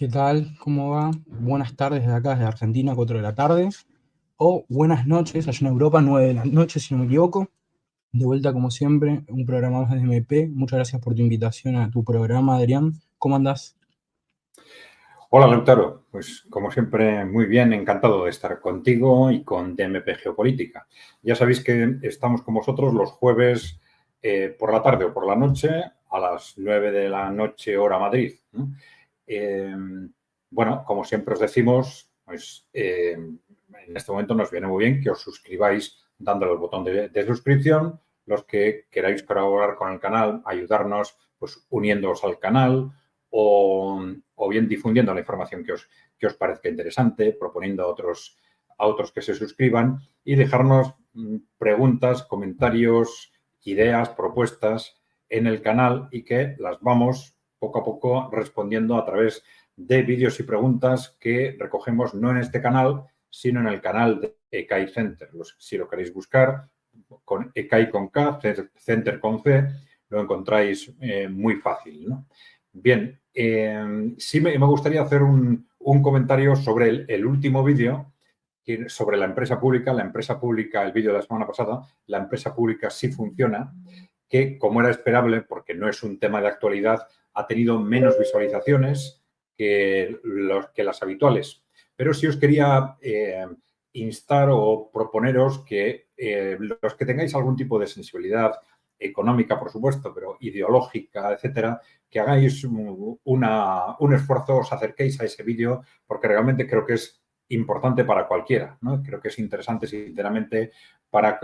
¿Qué tal? ¿Cómo va? Buenas tardes desde acá, desde Argentina, 4 de la tarde. O buenas noches, allá en Europa, 9 de la noche, si no me equivoco. De vuelta, como siempre, un programa más de MP. Muchas gracias por tu invitación a tu programa, Adrián. ¿Cómo andás? Hola, Lautaro. Pues como siempre, muy bien, encantado de estar contigo y con DMP Geopolítica. Ya sabéis que estamos con vosotros los jueves por la tarde o por la noche a las 9 de la noche hora Madrid, ¿no? Eh, bueno, como siempre os decimos, pues en este momento nos viene muy bien que os suscribáis dándole al botón de suscripción. Los que queráis colaborar con el canal, ayudarnos, pues uniéndoos al canal o bien difundiendo la información que os parezca interesante, proponiendo a otros que se suscriban y dejarnos preguntas, comentarios, ideas, propuestas en el canal y que las vamos poco a poco respondiendo a través de vídeos y preguntas que recogemos no en este canal, sino en el canal de ECAI Center. Si lo queréis buscar, con ECAI con K, Center con C, lo encontráis muy fácil, ¿no? Bien, sí me gustaría hacer un comentario sobre el último vídeo, sobre la empresa pública. La empresa pública, el vídeo de la semana pasada, la empresa pública sí funciona, que como era esperable, porque no es un tema de actualidad, ha tenido menos visualizaciones que las habituales. Pero sí os quería instar o proponeros que los que tengáis algún tipo de sensibilidad económica, por supuesto, pero ideológica, etcétera, que hagáis un esfuerzo, os acerquéis a ese vídeo, porque realmente creo que es importante para cualquiera, ¿no? Creo que es interesante, sinceramente, para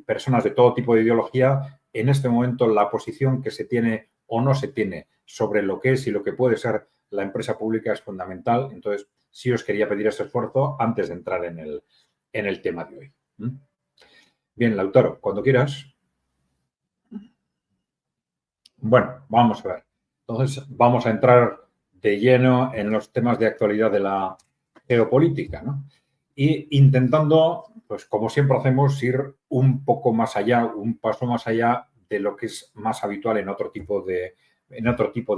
personas de todo tipo de ideología. En este momento, la posición que se tiene o no se tiene sobre lo que es y lo que puede ser la empresa pública es fundamental. Entonces, sí os quería pedir ese esfuerzo antes de entrar en el tema de hoy. Bien, Lautaro, cuando quieras. Bueno, vamos a ver. Entonces, vamos a entrar de lleno en los temas de actualidad de la geopolítica, ¿no? Y intentando, pues como siempre hacemos, ir un poco más allá, un paso más allá de lo que es más habitual en otro tipo de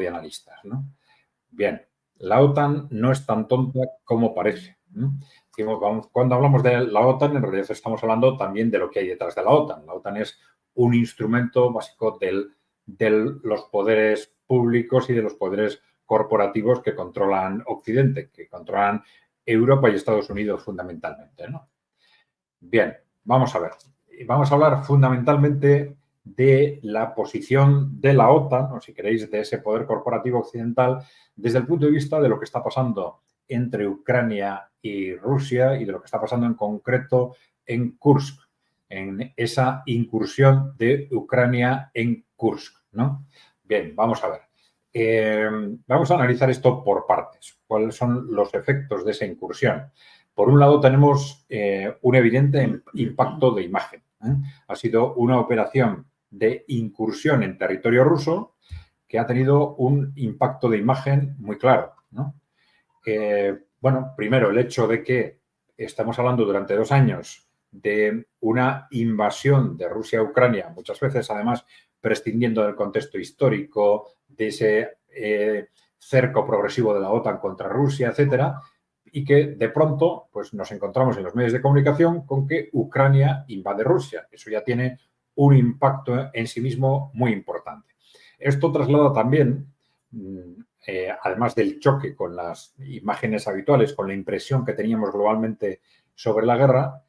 analistas, ¿no? Bien, la OTAN no es tan tonta como parece, ¿no? Cuando hablamos de la OTAN, en realidad estamos hablando también de lo que hay detrás de la OTAN. La OTAN es un instrumento básico de los poderes públicos y de los poderes corporativos que controlan Occidente, que controlan Europa y Estados Unidos fundamentalmente, ¿no? Bien, vamos a ver. Vamos a hablar fundamentalmente de la posición de la OTAN, o si queréis, de ese poder corporativo occidental, desde el punto de vista de lo que está pasando entre Ucrania y Rusia y de lo que está pasando en concreto en Kursk, en esa incursión de Ucrania en Kursk, ¿no? Bien, vamos a ver. Vamos a analizar esto por partes. ¿Cuáles son los efectos de esa incursión? Por un lado, tenemos un evidente impacto de imagen. Ha sido una operación de incursión en territorio ruso que ha tenido un impacto de imagen muy claro, ¿no? Bueno, primero, el hecho de que estamos hablando durante 2 años de una invasión de Rusia a Ucrania, muchas veces, además, prescindiendo del contexto histórico, de ese cerco progresivo de la OTAN contra Rusia, etcétera, y que de pronto pues, nos encontramos en los medios de comunicación con que Ucrania invade Rusia. Eso ya tiene un impacto en sí mismo muy importante. Esto traslada también, además del choque con las imágenes habituales, con la impresión que teníamos globalmente sobre la guerra,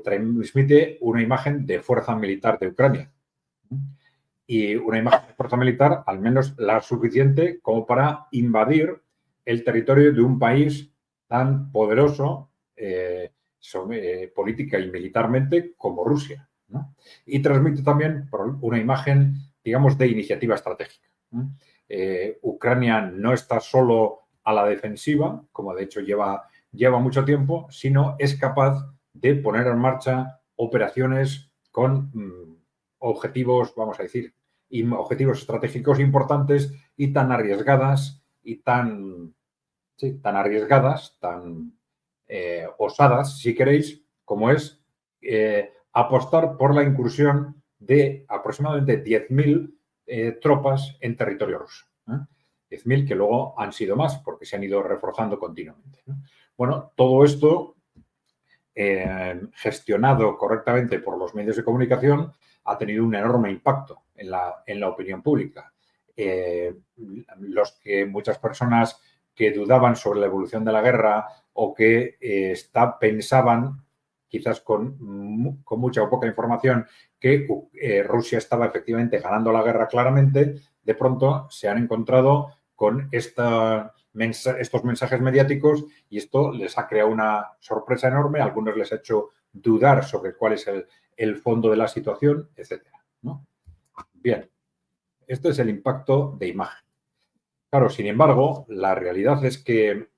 transmite una imagen de fuerza militar de Ucrania. Y una imagen de fuerza militar, al menos la suficiente como para invadir el territorio de un país tan poderoso política y militarmente como Rusia, ¿no? Y transmite también una imagen, digamos, de iniciativa estratégica, ¿no? Ucrania no está solo a la defensiva, como de hecho lleva mucho tiempo, sino es capaz de poner en marcha operaciones con objetivos, vamos a decir, objetivos estratégicos importantes y tan arriesgadas y tan arriesgadas, tan osadas, si queréis, como es apostar por la incursión de aproximadamente 10.000 tropas en territorio ruso. 10.000 que luego han sido más porque se han ido reforzando continuamente, ¿no? Bueno, todo esto gestionado correctamente por los medios de comunicación ha tenido un enorme impacto en la opinión pública. Muchas personas que dudaban sobre la evolución de la guerra o que pensaban, quizás con mucha o poca información, que Rusia estaba efectivamente ganando la guerra claramente, de pronto se han encontrado con estos mensajes mediáticos y esto les ha creado una sorpresa enorme, a algunos les ha hecho dudar sobre cuál es el fondo de la situación, etcétera, ¿no? Bien, esto es el impacto de imagen. Claro, sin embargo, la realidad es que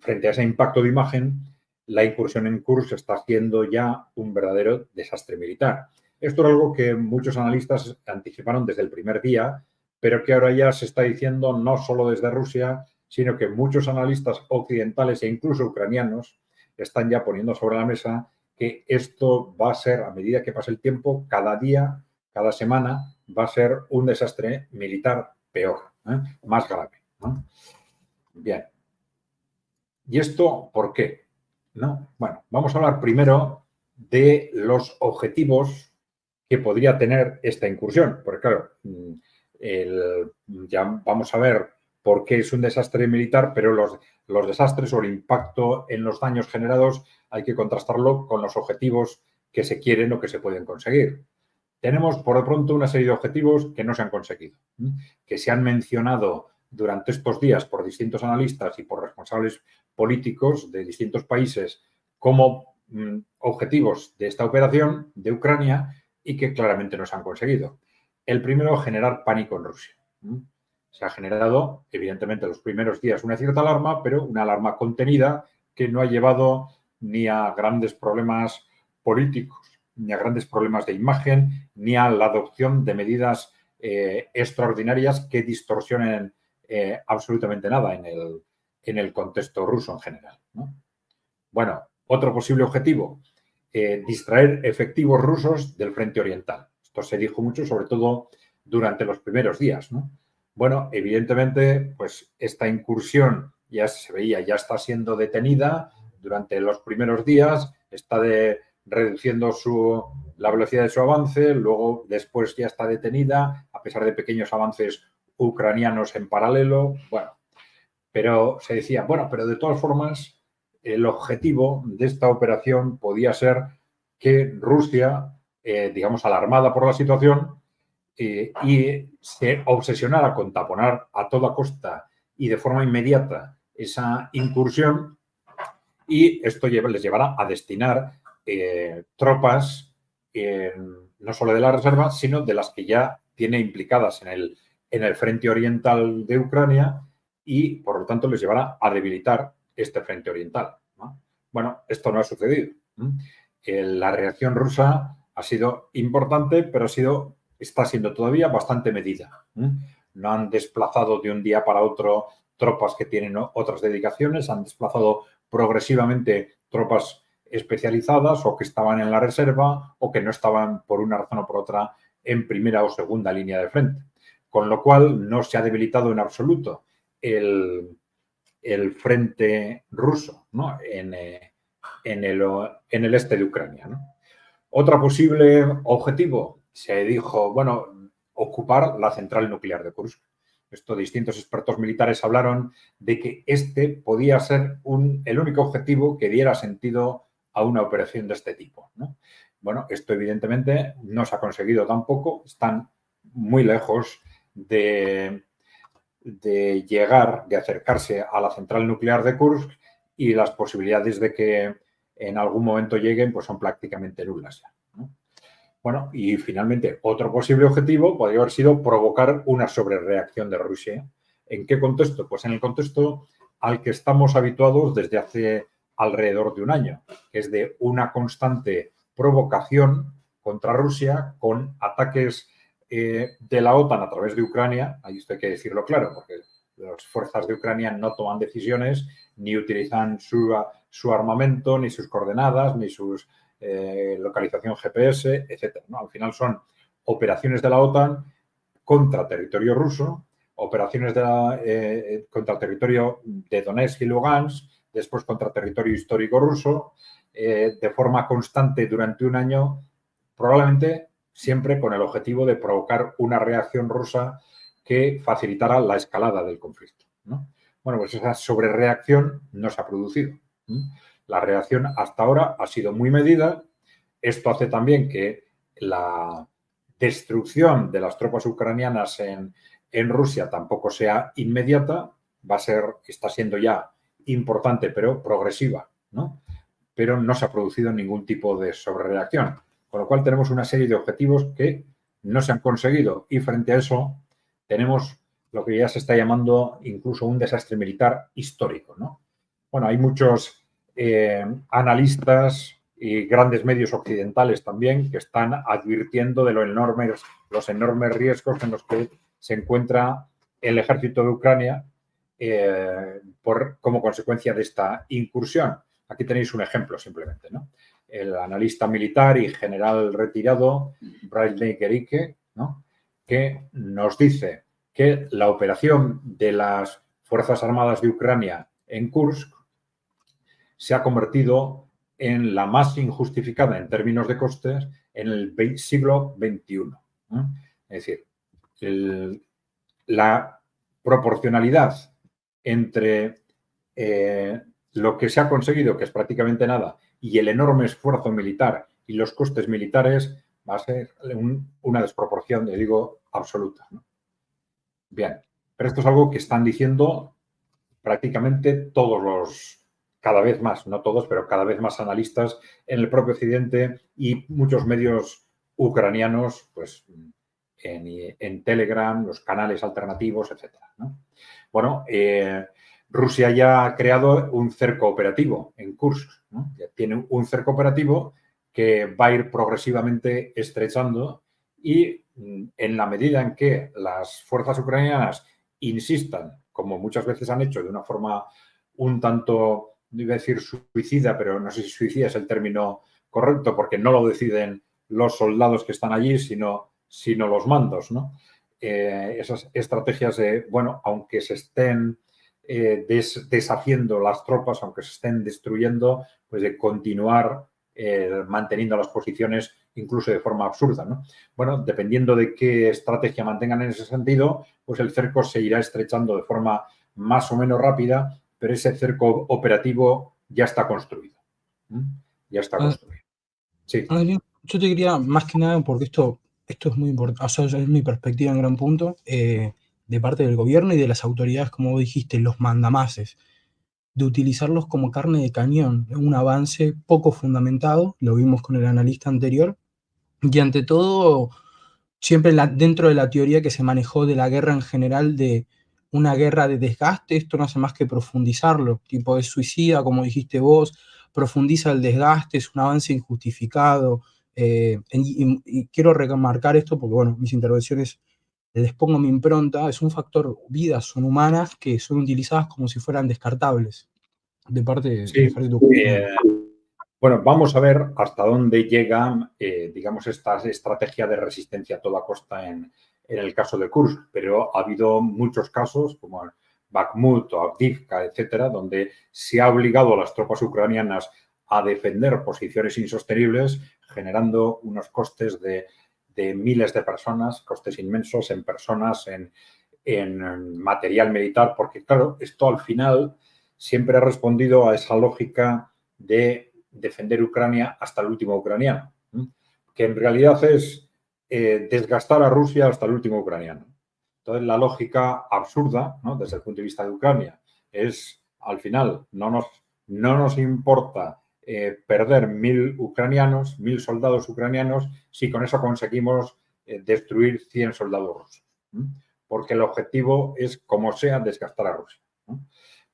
frente a ese impacto de imagen, la incursión en Kursk está haciendo ya un verdadero desastre militar. Esto era algo que muchos analistas anticiparon desde el primer día, pero que ahora ya se está diciendo no solo desde Rusia, sino que muchos analistas occidentales e incluso ucranianos están ya poniendo sobre la mesa que esto va a ser, a medida que pase el tiempo, cada día, cada semana, va a ser un desastre militar peor, más grave, ¿no? Bien. ¿Y esto por qué? ¿No? Bueno, vamos a hablar primero de los objetivos que podría tener esta incursión, porque claro, ya vamos a ver por qué es un desastre militar, pero los desastres o el impacto en los daños generados hay que contrastarlo con los objetivos que se quieren o que se pueden conseguir. Tenemos, por de pronto, una serie de objetivos que no se han conseguido, que se han mencionado durante estos días por distintos analistas y por responsables políticos de distintos países como objetivos de esta operación de Ucrania y que claramente no se han conseguido. El primero, generar pánico en Rusia. Se ha generado, evidentemente, en los primeros días una cierta alarma, pero una alarma contenida que no ha llevado ni a grandes problemas políticos, ni a grandes problemas de imagen, ni a la adopción de medidas extraordinarias que distorsionen absolutamente nada en el contexto ruso en general, ¿no? Bueno, otro posible objetivo, distraer efectivos rusos del frente oriental. Esto se dijo mucho, sobre todo durante los primeros días, ¿no? Bueno, evidentemente, pues esta incursión ya se veía, ya está siendo detenida durante los primeros días, está reduciendo la velocidad de su avance, luego después ya está detenida, a pesar de pequeños avances ucranianos en paralelo. Bueno, pero se decía, bueno, pero de todas formas, el objetivo de esta operación podía ser que Rusia, digamos, alarmada por la situación, y se obsesionara con taponar a toda costa y de forma inmediata esa incursión, y esto les llevará a destinar tropas no solo de la reserva, sino de las que ya tiene implicadas en el frente oriental de Ucrania y, por lo tanto, les llevará a debilitar este frente oriental, ¿no? Bueno, esto no ha sucedido. La reacción rusa ha sido importante, pero está siendo todavía bastante medida. No han desplazado de un día para otro tropas que tienen otras dedicaciones, han desplazado progresivamente tropas especializadas o que estaban en la reserva o que no estaban por una razón o por otra en primera o segunda línea de frente. Con lo cual no se ha debilitado en absoluto el frente ruso, ¿no? en el este de Ucrania, ¿no? Otro posible objetivo, se dijo, bueno, ocupar la central nuclear de Kursk. Distintos expertos militares hablaron de que este podía ser el único objetivo que diera sentido a una operación de este tipo, ¿no? Bueno, esto evidentemente no se ha conseguido tampoco, están muy lejos de acercarse a la central nuclear de Kursk y las posibilidades de que en algún momento lleguen pues son prácticamente nulas ya, ¿no? Bueno, y finalmente otro posible objetivo podría haber sido provocar una sobrereacción de Rusia. ¿En qué contexto? Pues en el contexto al que estamos habituados desde hace alrededor de un año, que es de una constante provocación contra Rusia con ataques de la OTAN a través de Ucrania. Ahí esto hay que decirlo claro, porque las fuerzas de Ucrania no toman decisiones ni utilizan su armamento, ni sus coordenadas, ni sus localización GPS, etcétera, ¿no? Al final son operaciones de la OTAN contra territorio ruso operaciones contra el territorio de Donetsk y Lugansk, después contra territorio histórico ruso, de forma constante durante un año, probablemente siempre con el objetivo de provocar una reacción rusa que facilitara la escalada del conflicto, ¿no? Bueno, pues esa sobrereacción no se ha producido. La reacción hasta ahora ha sido muy medida. Esto hace también que la destrucción de las tropas ucranianas en Rusia tampoco sea inmediata, está siendo ya importante, pero progresiva, ¿no? Pero no se ha producido ningún tipo de sobrereacción. Con lo cual tenemos una serie de objetivos que no se han conseguido y frente a eso tenemos lo que ya se está llamando incluso un desastre militar histórico, ¿no? Bueno, hay muchos analistas y grandes medios occidentales también que están advirtiendo de los enormes riesgos en los que se encuentra el ejército de Ucrania como consecuencia de esta incursión. Aquí tenéis un ejemplo simplemente, ¿no? El analista militar y general retirado Bradley Gericke, ¿no?, que nos dice que la operación de las Fuerzas Armadas de Ucrania en Kursk se ha convertido en la más injustificada en términos de costes en el siglo XXI. Es decir, la proporcionalidad entre lo que se ha conseguido, que es prácticamente nada, y el enorme esfuerzo militar y los costes militares va a ser una desproporción, digo, absoluta, ¿no? Bien, pero esto es algo que están diciendo prácticamente cada vez más, no todos, pero cada vez más analistas en el propio Occidente y muchos medios ucranianos, pues en Telegram, los canales alternativos, etcétera, ¿no? Bueno, Rusia ya ha creado un cerco operativo en Kursk, ¿no? Ya tiene un cerco operativo que va a ir progresivamente estrechando y en la medida en que las fuerzas ucranianas insistan, como muchas veces han hecho de una forma un tanto, iba a decir suicida, pero no sé si suicida es el término correcto porque no lo deciden los soldados que están allí, sino los mandos, ¿no? Esas estrategias de, bueno, aunque se estén deshaciendo las tropas, aunque se estén destruyendo, pues de continuar manteniendo las posiciones incluso de forma absurda, ¿no? Bueno, dependiendo de qué estrategia mantengan en ese sentido, pues el cerco se irá estrechando de forma más o menos rápida, pero ese cerco operativo ya está construido. Ya está construido. Sí. Adrián, yo te quería, más que nada, porque esto es muy importante, o sea, es mi perspectiva en gran punto, de parte del gobierno y de las autoridades, como vos dijiste, los mandamases, de utilizarlos como carne de cañón, un avance poco fundamentado, lo vimos con el analista anterior, y ante todo, siempre dentro de la teoría que se manejó de la guerra en general, de una guerra de desgaste, esto no hace más que profundizarlo, tipo es suicida, como dijiste vos, profundiza el desgaste, es un avance injustificado, y quiero remarcar esto porque, bueno, mis intervenciones les pongo mi impronta, es un factor, vidas son humanas que son utilizadas como si fueran descartables de parte del ejército ucraniano. Bueno, vamos a ver hasta dónde llega, digamos, esta estrategia de resistencia a toda costa en el caso de Kursk, pero ha habido muchos casos, como Bakhmut o Avdiivka, etcétera, donde se ha obligado a las tropas ucranianas a defender posiciones insostenibles, generando unos costes de miles de personas, costes inmensos en personas, en material militar, porque, claro, esto al final siempre ha respondido a esa lógica de defender Ucrania hasta el último ucraniano, que en realidad es desgastar a Rusia hasta el último ucraniano. Entonces, la lógica absurda, ¿no?, desde el punto de vista de Ucrania, es, al final, no nos importa perder 1.000 ucranianos, 1.000 soldados ucranianos, si con eso conseguimos destruir 100 soldados rusos. Porque el objetivo es, como sea, desgastar a Rusia.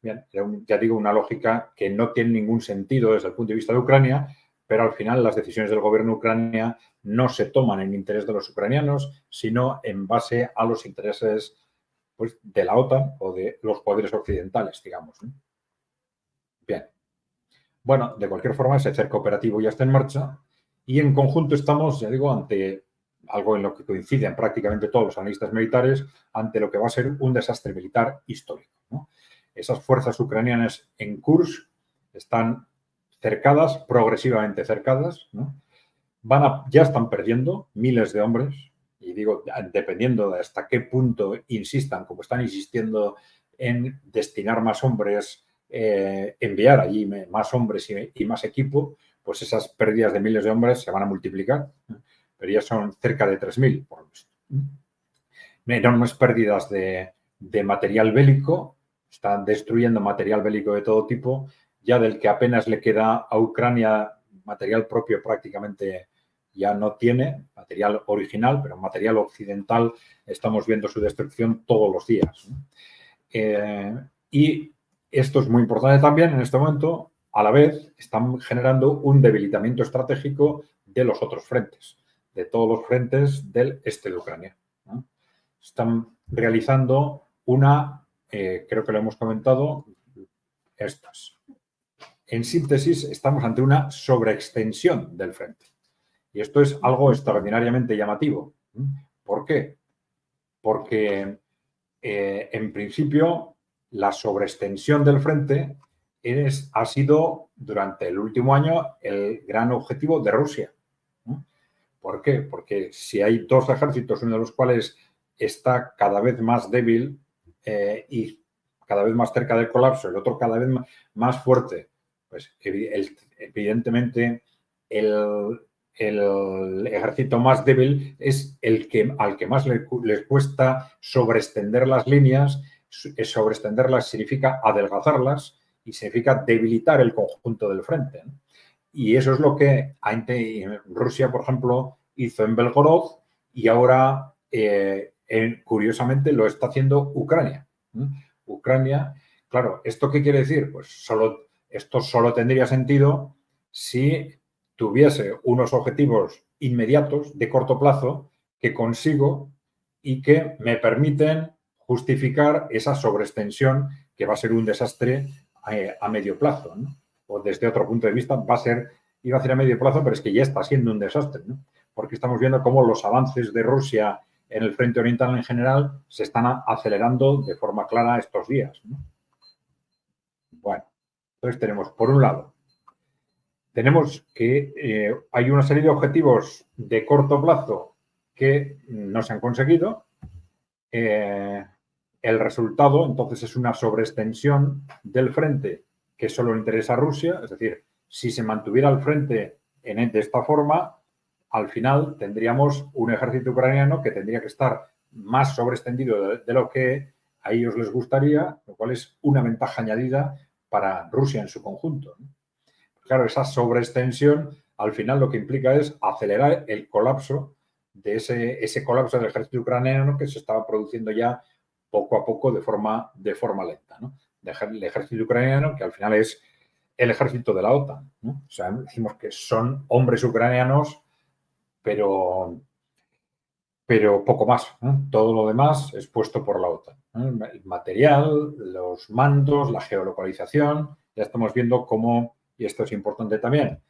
Bien, ya digo, una lógica que no tiene ningún sentido desde el punto de vista de Ucrania, pero al final las decisiones del gobierno de Ucrania no se toman en interés de los ucranianos, sino en base a los intereses, pues, de la OTAN o de los poderes occidentales, digamos, ¿no? Bien. Bueno, de cualquier forma, ese cerco operativo ya está en marcha y en conjunto estamos, ya digo, ante algo en lo que coinciden prácticamente todos los analistas militares, ante lo que va a ser un desastre militar histórico, ¿no? Esas fuerzas ucranianas en Kursk están cercadas, progresivamente cercadas, ¿no? Ya están perdiendo miles de hombres, y digo, dependiendo de hasta qué punto insistan, como están insistiendo en destinar más hombres, enviar allí más hombres y más equipo, pues esas pérdidas de miles de hombres se van a multiplicar, pero ya son cerca de 3.000, por lo visto. Enormes pérdidas de material bélico, están destruyendo material bélico de todo tipo, ya del que apenas le queda a Ucrania material propio prácticamente ya no tiene, material original, pero material occidental estamos viendo su destrucción todos los días. Y esto es muy importante también en este momento, a la vez están generando un debilitamiento estratégico de los otros frentes, de todos los frentes del este de Ucrania, ¿no? Están realizando creo que lo hemos comentado, estas. En síntesis, estamos ante una sobreextensión del frente. Y esto es algo extraordinariamente llamativo. ¿Por qué? Porque, en principio, la sobreextensión del frente ha sido, durante el último año, el gran objetivo de Rusia. ¿Por qué? Porque si hay dos ejércitos, uno de los cuales está cada vez más débil y cada vez más cerca del colapso, el otro cada vez más fuerte, pues evidentemente el ejército más débil es al que más les cuesta sobreextender las líneas. Sobreextenderlas significa adelgazarlas y significa debilitar el conjunto del frente, ¿no? Y eso es lo que Rusia, por ejemplo, hizo en Belgorod, y ahora, curiosamente, lo está haciendo Ucrania. Ucrania, claro, ¿esto qué quiere decir? Pues esto solo tendría sentido si tuviese unos objetivos inmediatos, de corto plazo, que consigo y que me permiten justificar esa sobreextensión que va a ser un desastre a medio plazo, ¿no? O desde otro punto de vista iba a ser a medio plazo, pero es que ya está siendo un desastre, ¿no? Porque estamos viendo cómo los avances de Rusia en el frente oriental en general se están acelerando de forma clara estos días, ¿no? Bueno, entonces tenemos, por un lado, tenemos que hay una serie de objetivos de corto plazo que no se han conseguido. El resultado, entonces, es una sobreextensión del frente que solo le interesa a Rusia. Es decir, si se mantuviera el frente de esta forma, al final tendríamos un ejército ucraniano que tendría que estar más sobreextendido de lo que a ellos les gustaría, lo cual es una ventaja añadida para Rusia en su conjunto, ¿no? Claro, esa sobreextensión al final lo que implica es acelerar el colapso de ese colapso del ejército ucraniano que se estaba produciendo ya poco a poco de forma lenta, ¿no? El ejército ucraniano, que al final es el ejército de la OTAN, ¿no? O sea, decimos que son hombres ucranianos, pero poco más, ¿no? Todo lo demás es puesto por la OTAN, ¿no? El material, los mandos, la geolocalización. Ya estamos viendo cómo, y esto es importante también,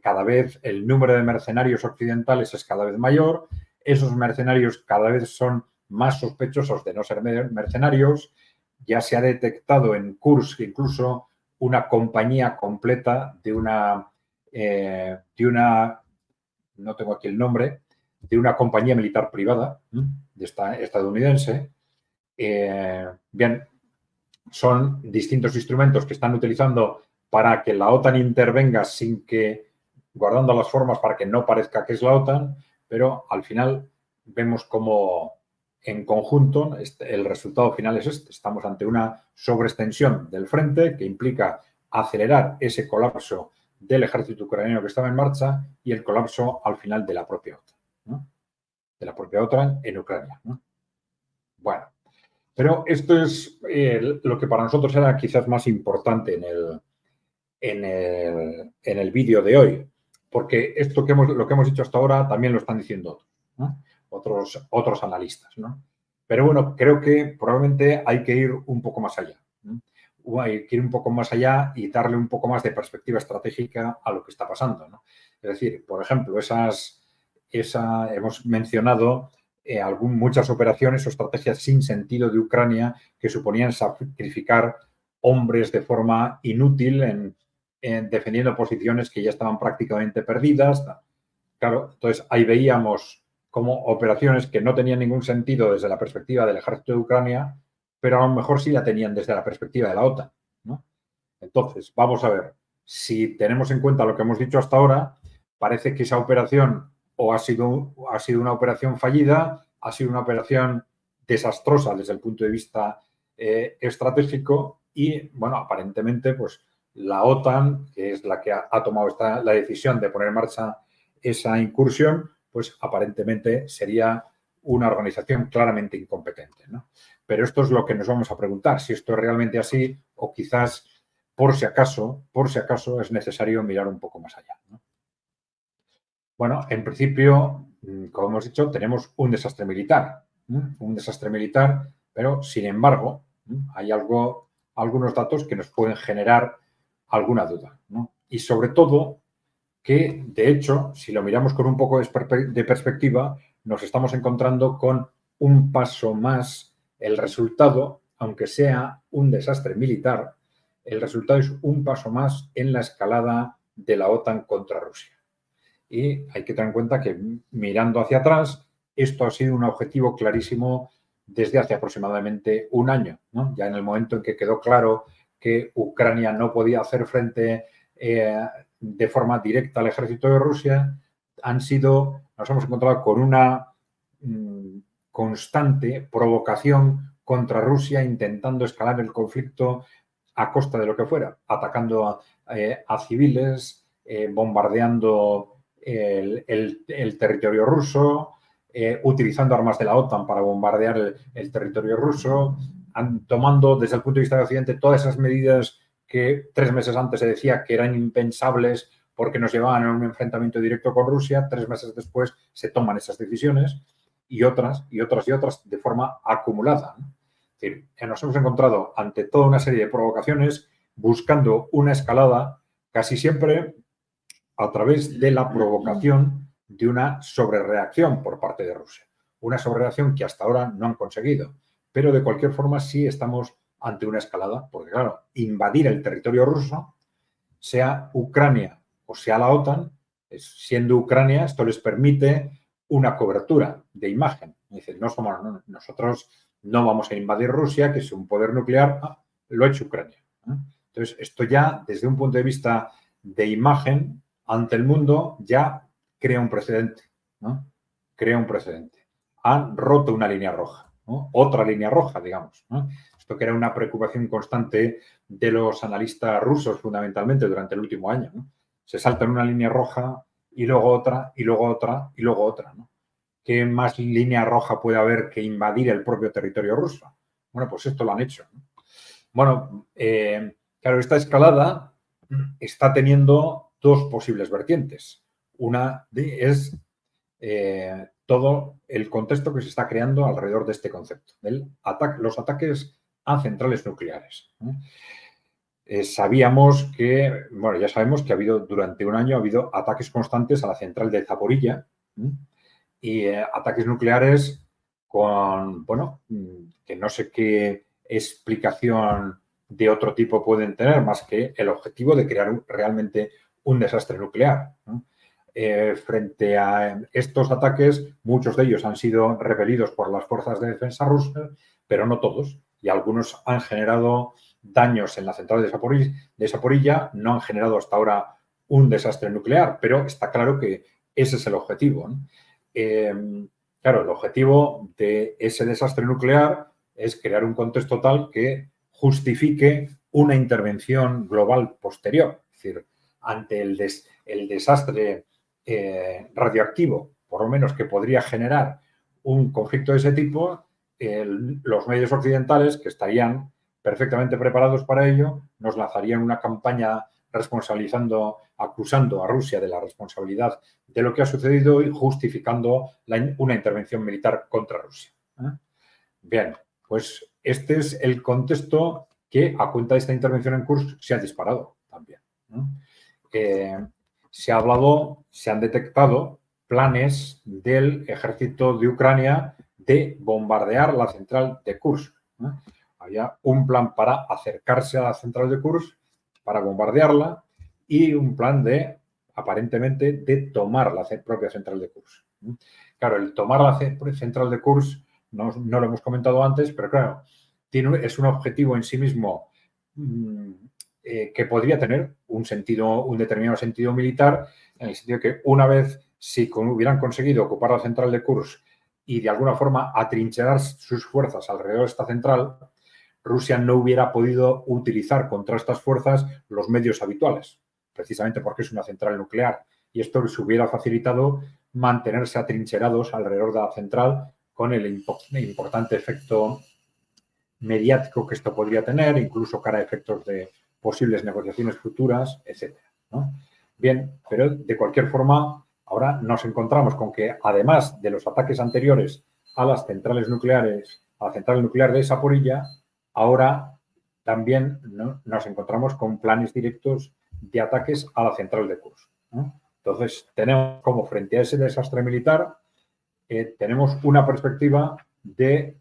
cada vez el número de mercenarios occidentales es cada vez mayor. Esos mercenarios cada vez son más sospechosos de no ser mercenarios. Ya se ha detectado en Kursk incluso una compañía completa de una, no tengo aquí el nombre, de una compañía militar privada estadounidense. Bien, son distintos instrumentos que están utilizando para que la OTAN intervenga guardando las formas para que no parezca que es la OTAN, pero al final vemos como en conjunto el resultado final es este. Estamos ante una sobreextensión del frente que implica acelerar ese colapso del ejército ucraniano que estaba en marcha y el colapso al final de la propia OTAN, ¿no? De la propia OTAN en Ucrania, ¿no? Bueno, pero esto es lo que para nosotros era quizás más importante en el vídeo de hoy, porque lo que hemos dicho hasta ahora también lo están diciendo otros, ¿no? Otros analistas, ¿no? Pero bueno, creo que probablemente hay que ir un poco más allá, ¿no? Hay que ir un poco más allá y darle un poco más de perspectiva estratégica a lo que está pasando, ¿no? Es decir, por ejemplo, esas hemos mencionado muchas operaciones o estrategias sin sentido de Ucrania que suponían sacrificar hombres de forma inútil en defendiendo posiciones que ya estaban prácticamente perdidas. Claro, entonces ahí veíamos como operaciones que no tenían ningún sentido desde la perspectiva del ejército de Ucrania, pero a lo mejor sí la tenían desde la perspectiva de la OTAN, ¿no? Entonces, vamos a ver, si tenemos en cuenta lo que hemos dicho hasta ahora, parece que esa operación o ha sido una operación fallida, ha sido una operación desastrosa desde el punto de vista estratégico y, bueno, aparentemente, pues la OTAN, que es la que ha tomado la decisión de poner en marcha esa incursión, pues aparentemente sería una organización claramente incompetente, ¿no? Pero esto es lo que nos vamos a preguntar, si esto es realmente así o quizás, por si acaso, es necesario mirar un poco más allá, ¿no? Bueno, en principio, como hemos dicho, tenemos un desastre militar, pero sin embargo, hay algunos datos que nos pueden generar alguna duda, ¿no? Y sobre todo que, de hecho, si lo miramos con un poco de perspectiva, nos estamos encontrando con un paso más. El resultado, aunque sea un desastre militar, el resultado es un paso más en la escalada de la OTAN contra Rusia. Y hay que tener en cuenta que, mirando hacia atrás, esto ha sido un objetivo clarísimo desde hace aproximadamente un año, ¿no? Ya en el momento en que quedó claro que Ucrania no podía hacer frente de forma directa al ejército de Rusia, nos hemos encontrado con una constante provocación contra Rusia, intentando escalar el conflicto a costa de lo que fuera, atacando a civiles, bombardeando el territorio ruso, utilizando armas de la OTAN para bombardear el territorio ruso, tomando desde el punto de vista de Occidente todas esas medidas que 3 meses antes se decía que eran impensables porque nos llevaban a un enfrentamiento directo con Rusia. 3 meses después se toman esas decisiones y otras de forma acumulada, ¿no? Es decir, nos hemos encontrado ante toda una serie de provocaciones buscando una escalada casi siempre a través de la provocación de una sobrereacción por parte de Rusia. Una sobrereacción que hasta ahora no han conseguido. Pero de cualquier forma sí estamos ante una escalada, porque claro, invadir el territorio ruso, sea Ucrania o sea la OTAN, siendo Ucrania, esto les permite una cobertura de imagen. Dicen, nosotros no vamos a invadir Rusia, que es un poder nuclear, lo ha hecho Ucrania, ¿no? Entonces, esto ya, desde un punto de vista de imagen ante el mundo, ya crea un precedente, ¿no? Crea un precedente. Han roto una línea roja, ¿no? Otra línea roja, digamos, ¿no? Esto que era una preocupación constante de los analistas rusos, fundamentalmente, durante el último año, ¿no? Se salta en una línea roja y luego otra, y luego otra, y luego otra, ¿no? ¿Qué más línea roja puede haber que invadir el propio territorio ruso? Bueno, pues esto lo han hecho, ¿no? Bueno, claro, esta escalada está teniendo 2 posibles vertientes. Una es todo el contexto que se está creando alrededor de este concepto, los ataques a centrales nucleares, ¿no? Sabíamos que, bueno, ya sabemos que durante un año ha habido ataques constantes a la central de Zaporilla, ¿no? Y ataques nucleares con, bueno, que no sé qué explicación de otro tipo pueden tener, más que el objetivo de crear realmente un desastre nuclear, ¿no? Frente a estos ataques, muchos de ellos han sido repelidos por las fuerzas de defensa rusas, pero no todos, y algunos han generado daños en la central de Zaporilla, no han generado hasta ahora un desastre nuclear, pero está claro que ese es el objetivo, ¿no? Claro, el objetivo de ese desastre nuclear es crear un contexto tal que justifique una intervención global posterior. Es decir, ante el desastre radioactivo, por lo menos que podría generar un conflicto de ese tipo, los medios occidentales, que estarían perfectamente preparados para ello, nos lanzarían una campaña acusando a Rusia de la responsabilidad de lo que ha sucedido y justificando una intervención militar contra Rusia. Bien, pues este es el contexto que, a cuenta de esta intervención en Kursk, se ha disparado también, ¿no? Se ha hablado, se han detectado planes del ejército de Ucrania de bombardear la central de Kursk. Había un plan para acercarse a la central de Kursk, para bombardearla, y un plan de, aparentemente, de tomar la propia central de Kursk. Claro, el tomar la central de Kursk, no lo hemos comentado antes, pero claro, es un objetivo en sí mismo que podría tener un determinado sentido militar, en el sentido que una vez, si hubieran conseguido ocupar la central de Kursk y de alguna forma atrincherar sus fuerzas alrededor de esta central, Rusia no hubiera podido utilizar contra estas fuerzas los medios habituales, precisamente porque es una central nuclear. Y esto les hubiera facilitado mantenerse atrincherados alrededor de la central con el importante efecto mediático que esto podría tener, incluso cara a efectos de posibles negociaciones futuras, etc. ¿no? Bien, pero de cualquier forma, ahora nos encontramos con que, además de los ataques anteriores a las centrales nucleares, a la central nuclear de Zaporilla, ahora también, ¿no?, nos encontramos con planes directos de ataques a la central de Kursk, ¿no? Entonces, tenemos como frente a ese desastre militar, tenemos una perspectiva de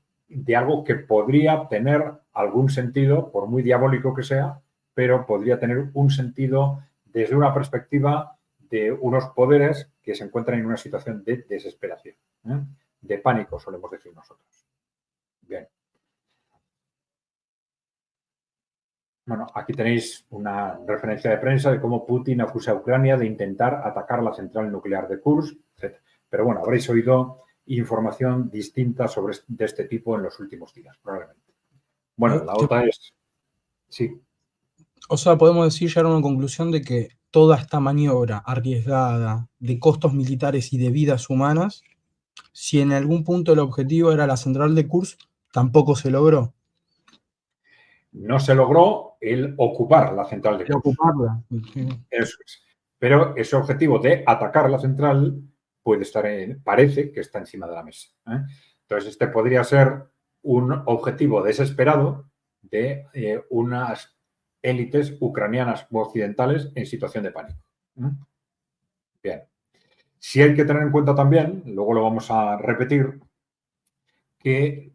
algo que podría tener algún sentido, por muy diabólico que sea, pero podría tener un sentido desde una perspectiva de unos poderes que se encuentran en una situación de desesperación, de pánico, solemos decir nosotros. Bien. Bueno, aquí tenéis una referencia de prensa de cómo Putin acusa a Ucrania de intentar atacar la central nuclear de Kursk, etc. Pero bueno, habréis oído información distinta de este tipo en los últimos días, probablemente. Bueno, la otra es... Sí. O sea, podemos decir, llegar a una conclusión de que toda esta maniobra arriesgada de costos militares y de vidas humanas, si en algún punto el objetivo era la central de Kursk, tampoco se logró. No se logró el ocupar la central de Kursk. Ocuparla. Eso es. Pero ese objetivo de atacar la central puede estar parece que está encima de la mesa. Entonces, este podría ser un objetivo desesperado de unas élites ucranianas u occidentales en situación de pánico. Bien. Sí hay que tener en cuenta también, luego lo vamos a repetir, que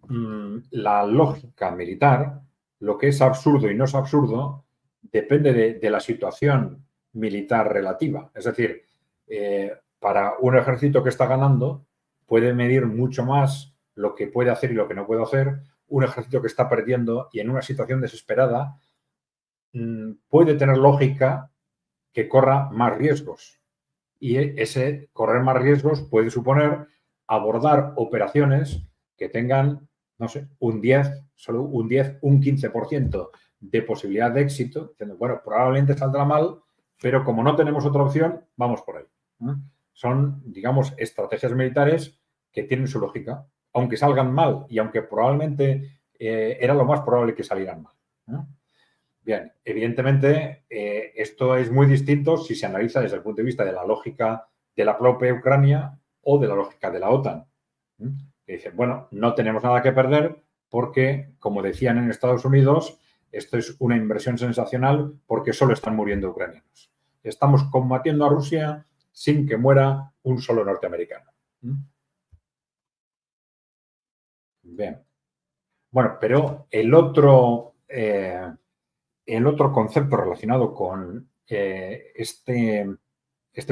la lógica militar, lo que es absurdo y no es absurdo, depende de la situación militar relativa. Es decir, para un ejército que está ganando, puede medir mucho más lo que puede hacer y lo que no puede hacer. Un ejército que está perdiendo y en una situación desesperada puede tener lógica que corra más riesgos. Y ese correr más riesgos puede suponer abordar operaciones que tengan, no sé, un 10, solo un 10, un 15% de posibilidad de éxito, diciendo, bueno, probablemente saldrá mal, pero como no tenemos otra opción, vamos por ahí. Son, digamos, estrategias militares que tienen su lógica, aunque salgan mal y aunque probablemente era lo más probable que salieran mal. Bien, evidentemente esto es muy distinto si se analiza desde el punto de vista de la lógica de la propia Ucrania o de la lógica de la OTAN. Que dicen, bueno, no tenemos nada que perder porque, como decían en Estados Unidos, esto es una inversión sensacional porque solo están muriendo ucranianos. Estamos combatiendo a Rusia sin que muera un solo norteamericano. Bien. Bueno, pero el otro concepto relacionado con este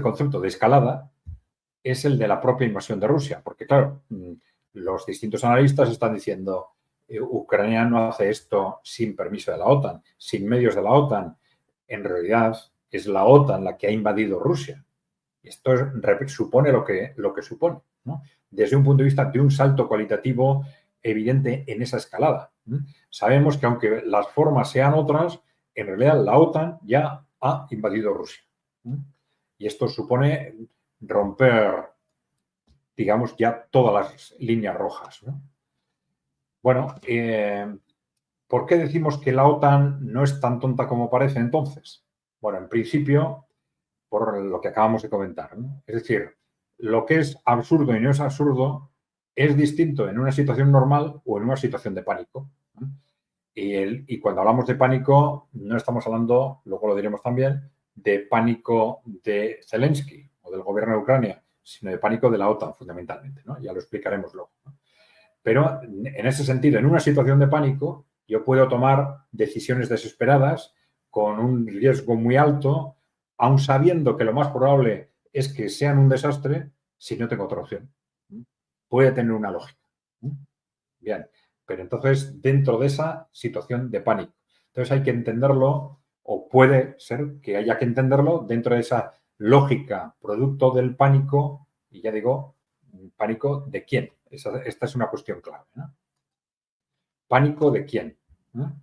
concepto de escalada es el de la propia invasión de Rusia, porque claro, los distintos analistas están diciendo Ucrania no hace esto sin permiso de la OTAN, sin medios de la OTAN. En realidad es la OTAN la que ha invadido Rusia. Esto supone lo que supone, ¿no? Desde un punto de vista de un salto cualitativo evidente en esa escalada. Sabemos que aunque las formas sean otras, en realidad la OTAN ya ha invadido Rusia. Y esto supone romper, digamos, ya todas las líneas rojas, ¿no? Bueno, ¿por qué decimos que la OTAN no es tan tonta como parece entonces? Bueno, en principio, por lo que acabamos de comentar, ¿no? Es decir, lo que es absurdo y no es absurdo es distinto en una situación normal o en una situación de pánico, ¿no? Y cuando hablamos de pánico, no estamos hablando, luego lo diremos también, de pánico de Zelensky o del gobierno de Ucrania. sino de pánico de la OTAN, fundamentalmente, ¿no? Ya lo explicaremos luego, ¿no? Pero en ese sentido, en una situación de pánico, yo puedo tomar decisiones desesperadas con un riesgo muy alto, aun sabiendo que lo más probable es que sean un desastre, si no tengo otra opción. Puede tener una lógica. Bien, pero entonces dentro de esa situación de pánico. Entonces hay que entenderlo, o puede ser que haya que entenderlo dentro de esa lógica producto del pánico, y ya digo, pánico de quién. Esta es una cuestión clave, ¿no? ¿Pánico de quién? ¿No?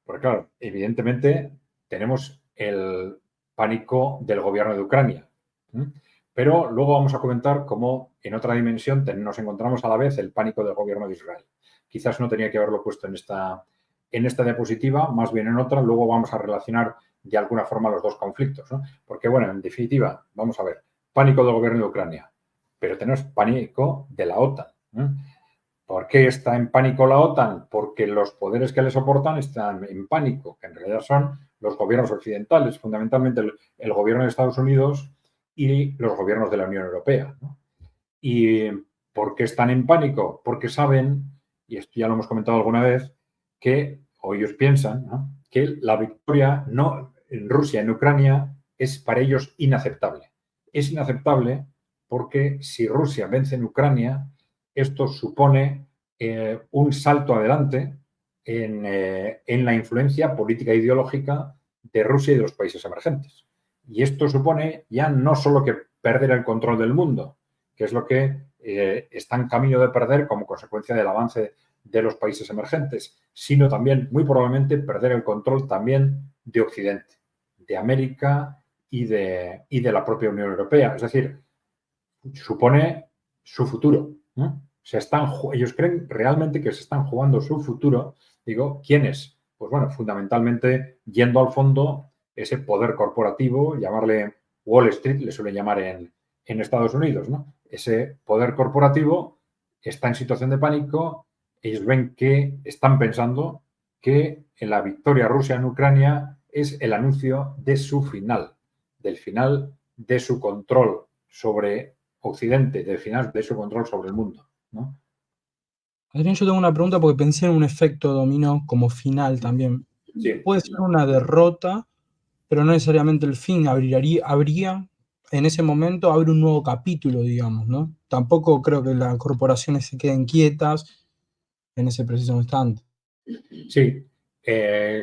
Porque claro, evidentemente tenemos el pánico del gobierno de Ucrania, ¿no? Pero luego vamos a comentar cómo en otra dimensión nos encontramos a la vez el pánico del gobierno de Israel. Quizás no tenía que haberlo puesto en esta diapositiva, más bien en otra. Luego vamos a relacionar de alguna forma los dos conflictos, ¿no? Porque, bueno, en definitiva, vamos a ver, pánico del gobierno de Ucrania, pero tenemos pánico de la OTAN, ¿no? ¿Por qué está en pánico la OTAN? Porque los poderes que le soportan están en pánico, que en realidad son los gobiernos occidentales, fundamentalmente el gobierno de Estados Unidos y los gobiernos de la Unión Europea, ¿no? ¿Y por qué están en pánico? Porque saben, y esto ya lo hemos comentado alguna vez, que, o ellos piensan, ¿no?, que la victoria no en Rusia, en Ucrania, es para ellos inaceptable. Es inaceptable porque si Rusia vence en Ucrania, esto supone un salto adelante en la influencia política e ideológica de Rusia y de los países emergentes. Y esto supone ya no solo que perder el control del mundo, que es lo que está en camino de perder como consecuencia del avance de los países emergentes, sino también, muy probablemente, perder el control también de Occidente, de América y de la propia Unión Europea. Es decir, supone su futuro, ¿no? Ellos creen realmente que se están jugando su futuro. Digo, ¿quiénes? Pues bueno, fundamentalmente, yendo al fondo, ese poder corporativo, llamarle Wall Street, le suelen llamar en Estados Unidos, ¿no? Ese poder corporativo está en situación de pánico. Ellos ven que están pensando que en la victoria rusa en Ucrania es el anuncio de su final, del final de su control sobre Occidente, del final de su control sobre el mundo, ¿no? Adrián, yo tengo una pregunta porque pensé en un efecto dominó como final también. Sí. Puede ser una derrota, pero no necesariamente el fin. Habría en ese momento, abre un nuevo capítulo, digamos, ¿no? Tampoco creo que las corporaciones se queden quietas en ese preciso instante. Sí,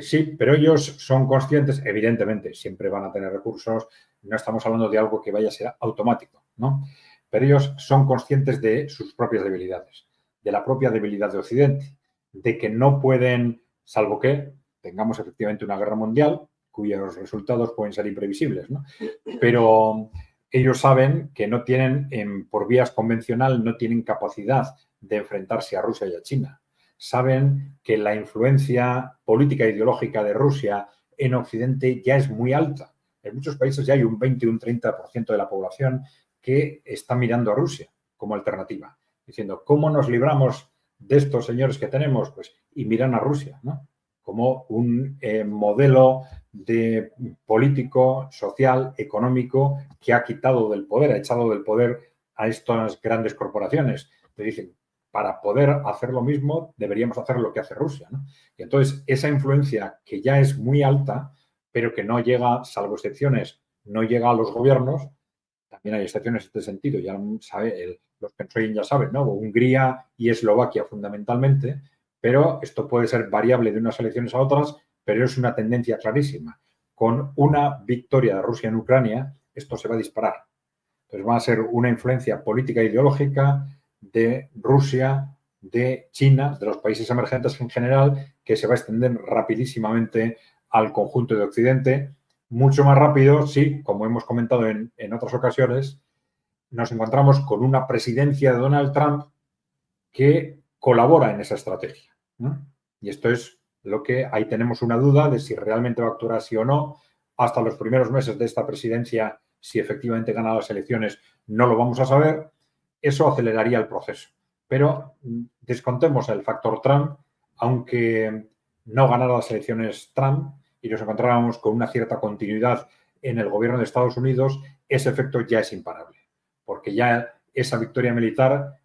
sí, pero ellos son conscientes, evidentemente, siempre van a tener recursos, no estamos hablando de algo que vaya a ser automático, ¿no? Pero ellos son conscientes de sus propias debilidades, de la propia debilidad de Occidente, de que no pueden, salvo que tengamos efectivamente una guerra mundial, cuyos resultados pueden ser imprevisibles, ¿no? Pero ellos saben que no tienen, por vías convencional, no tienen capacidad de enfrentarse a Rusia y a China. Saben que la influencia política e ideológica de Rusia en Occidente ya es muy alta. En muchos países ya hay un 20 o un 30% de la población que está mirando a Rusia como alternativa, diciendo, ¿cómo nos libramos de estos señores que tenemos? Pues, y miran a Rusia, ¿no?, como un modelo de político, social, económico, que ha quitado del poder, ha echado del poder a estas grandes corporaciones. Le dicen, para poder hacer lo mismo, deberíamos hacer lo que hace Rusia, ¿no? Y entonces, esa influencia que ya es muy alta, pero que no llega, salvo excepciones, no llega a los gobiernos, también hay excepciones en este sentido, ya sabe, los que nos oyen ya saben, ¿no? Hungría y Eslovaquia fundamentalmente, pero esto puede ser variable de unas elecciones a otras, pero es una tendencia clarísima. Con una victoria de Rusia en Ucrania, esto se va a disparar. Entonces va a ser una influencia política e ideológica de Rusia, de China, de los países emergentes en general, que se va a extender rapidísimamente al conjunto de Occidente. Mucho más rápido, sí, como hemos comentado en otras ocasiones, nos encontramos con una presidencia de Donald Trump que colabora en esa estrategia, ¿no? Y esto es lo que ahí tenemos una duda de si realmente va a actuar así o no. Hasta los primeros meses de esta presidencia, si efectivamente gana las elecciones, no lo vamos a saber. Eso aceleraría el proceso. Pero descontemos el factor Trump, aunque no ganara las elecciones Trump y nos encontráramos con una cierta continuidad en el gobierno de Estados Unidos, ese efecto ya es imparable. porque ya esa victoria militar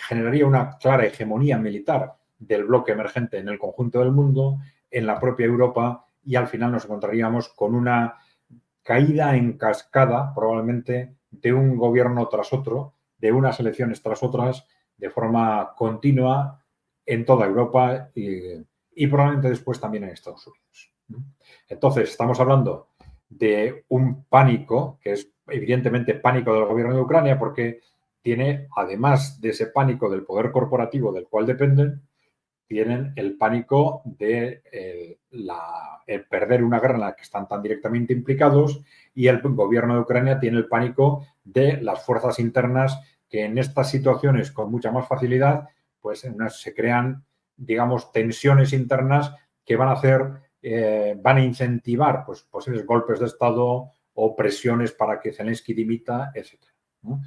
generaría una clara hegemonía militar del bloque emergente en el conjunto del mundo, en la propia Europa, y al final nos encontraríamos con una caída en cascada, probablemente, de un gobierno tras otro, de unas elecciones tras otras, de forma continua en toda Europa y probablemente después también en Estados Unidos. Entonces, estamos hablando de un pánico, que es evidentemente pánico del gobierno de Ucrania, porque tiene, además de ese pánico del poder corporativo del cual dependen, tienen el pánico de el perder una guerra en la que están tan directamente implicados, y el gobierno de Ucrania tiene el pánico de las fuerzas internas que en estas situaciones con mucha más facilidad pues se crean, digamos, tensiones internas que van a van a incentivar pues, posibles golpes de Estado o presiones para que Zelensky dimita, etc. ¿no?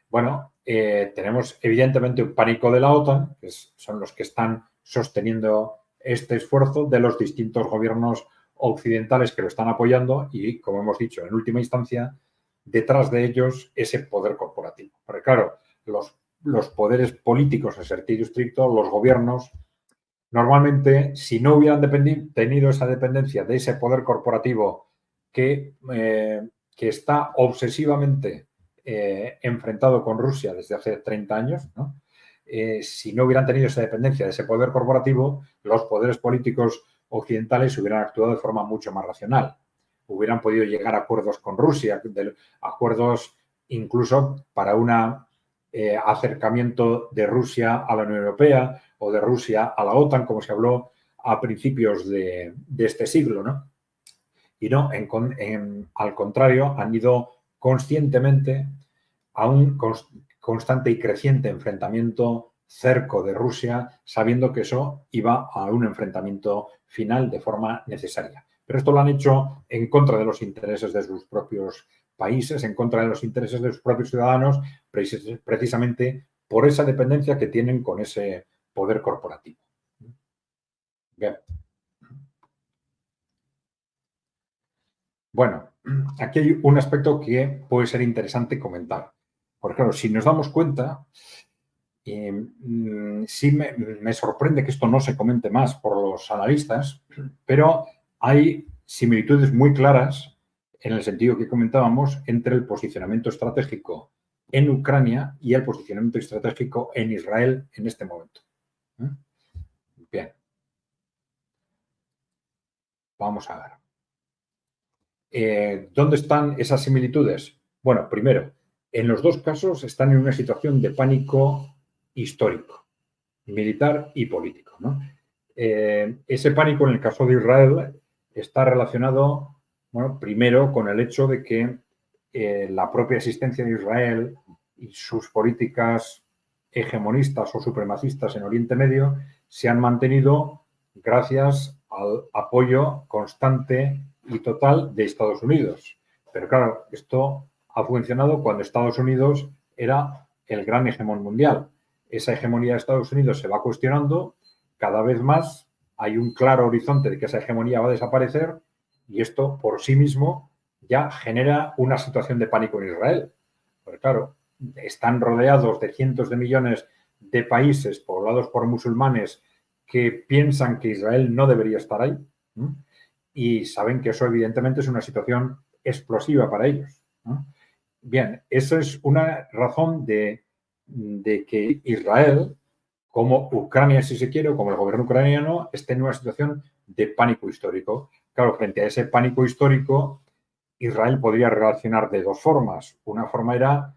Bueno, tenemos evidentemente un pánico de la OTAN, que son los que están sosteniendo este esfuerzo, de los distintos gobiernos occidentales que lo están apoyando y, como hemos dicho, en última instancia, detrás de ellos ese poder corporativo. Porque claro, los poderes políticos en sentido estricto, los gobiernos, normalmente, si no hubieran tenido esa dependencia de ese poder corporativo que está obsesivamente enfrentado con Rusia desde hace 30 años, ¿no? Si no hubieran tenido esa dependencia de ese poder corporativo, los poderes políticos occidentales hubieran actuado de forma mucho más racional. Hubieran podido llegar a acuerdos con Rusia, acuerdos incluso para un acercamiento de Rusia a la Unión Europea o de Rusia a la OTAN, como se habló a principios de este siglo, ¿no? Y no, al contrario, han ido conscientemente a un constante y creciente enfrentamiento cerco de Rusia, sabiendo que eso iba a un enfrentamiento final de forma necesaria. Pero esto lo han hecho en contra de los intereses de sus propios países, en contra de los intereses de sus propios ciudadanos, precisamente por esa dependencia que tienen con ese poder corporativo. Bien. Bueno, aquí hay un aspecto que puede ser interesante comentar. Porque claro, si nos damos cuenta, sí me sorprende que esto no se comente más por los analistas, pero hay similitudes muy claras en el sentido que comentábamos entre el posicionamiento estratégico en Ucrania y el posicionamiento estratégico en Israel en este momento. Bien. Vamos a ver. ¿Dónde están esas similitudes? Bueno, primero, en los dos casos están en una situación de pánico histórico, militar y político, ¿no? Ese pánico en el caso de Israel está relacionado, bueno, primero con el hecho de que la propia existencia de Israel y sus políticas hegemonistas o supremacistas en Oriente Medio se han mantenido gracias al apoyo constante y total de Estados Unidos. Pero claro, esto ha funcionado cuando Estados Unidos era el gran hegemón mundial. Esa hegemonía de Estados Unidos se va cuestionando cada vez más, hay un claro horizonte de que esa hegemonía va a desaparecer y esto por sí mismo ya genera una situación de pánico en Israel. Porque claro, están rodeados de cientos de millones de países poblados por musulmanes que piensan que Israel no debería estar ahí, ¿no? Y saben que eso evidentemente es una situación explosiva para ellos, ¿no? Bien, eso es una razón de que Israel, como Ucrania si se quiere, o como el gobierno ucraniano, esté en una situación de pánico histórico. Claro, frente a ese pánico histórico, Israel podría reaccionar de dos formas. Una forma era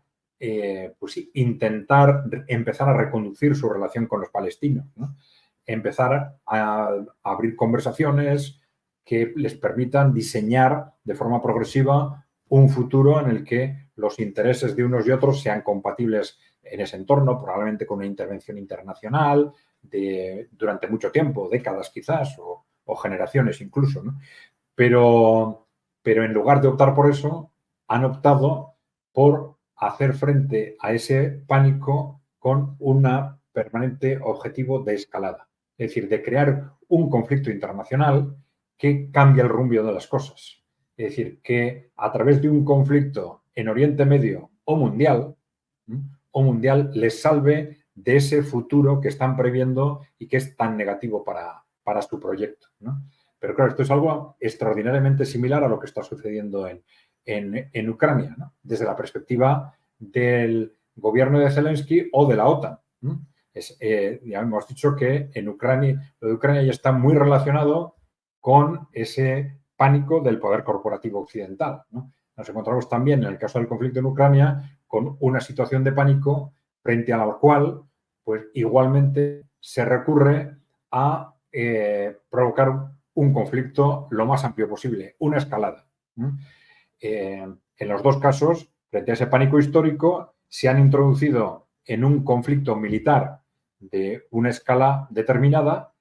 pues sí, intentar empezar a reconducir su relación con los palestinos, ¿no? Empezar a abrir conversaciones que les permitan diseñar de forma progresiva un futuro en el que los intereses de unos y otros sean compatibles en ese entorno, probablemente con una intervención internacional durante mucho tiempo, décadas quizás, o generaciones incluso, ¿no? Pero en lugar de optar por eso, han optado por hacer frente a ese pánico con un permanente objetivo de escalada. Es decir, de crear un conflicto internacional que cambie el rumbo de las cosas. Es decir, que a través de un conflicto en Oriente Medio o mundial, les salve de ese futuro que están previendo y que es tan negativo para su proyecto, ¿no? Pero claro, esto es algo extraordinariamente similar a lo que está sucediendo en Ucrania, ¿no? Desde la perspectiva del gobierno de Zelensky o de la OTAN, ¿no? Ya hemos dicho que en Ucrania, lo de Ucrania ya está muy relacionado con ese pánico del poder corporativo occidental, ¿no? Nos encontramos también, en el caso del conflicto en Ucrania, con una situación de pánico frente a la cual, pues igualmente se recurre a provocar un conflicto lo más amplio posible, una escalada. En los dos casos, frente a ese pánico histórico, se han introducido en un conflicto militar de una escala determinada.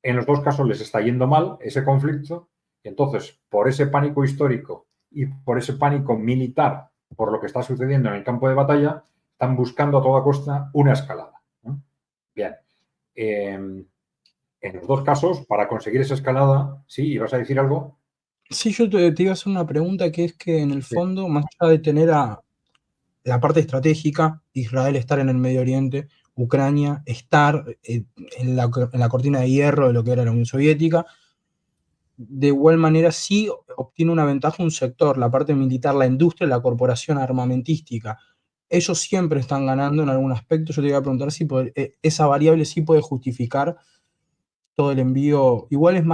En los dos casos les está yendo mal ese conflicto. Y entonces, por ese pánico histórico y por ese pánico militar, por lo que está sucediendo en el campo de batalla, están buscando a toda costa una escalada, ¿no? Bien. En los dos casos, para conseguir esa escalada, ¿sí? ¿Ibas a decir algo? Sí, yo te iba a hacer una pregunta que es que en el Sí. fondo, más allá de tener a la parte estratégica, Israel estar en el Medio Oriente, Ucrania estar en la cortina de hierro de lo que era la Unión Soviética, de igual manera sí obtiene una ventaja un sector, la parte militar, la industria, la corporación armamentística. Ellos siempre están ganando en algún aspecto. Yo te iba a preguntar si esa variable sí puede justificar todo el envío. Igual es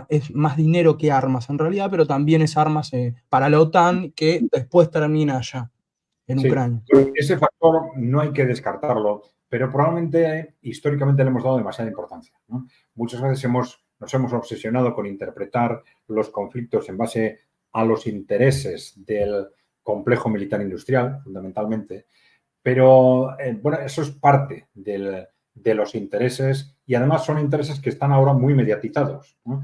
es más dinero que armas en realidad, pero también es armas para la OTAN que después termina allá, en Sí, Ucrania. ese factor no hay que descartarlo, pero probablemente históricamente le hemos dado demasiada importancia, ¿no? Muchas veces nos hemos obsesionado con interpretar los conflictos en base a los intereses del complejo militar industrial, fundamentalmente, pero bueno, eso es parte de los intereses y además son intereses que están ahora muy mediatizados, ¿no?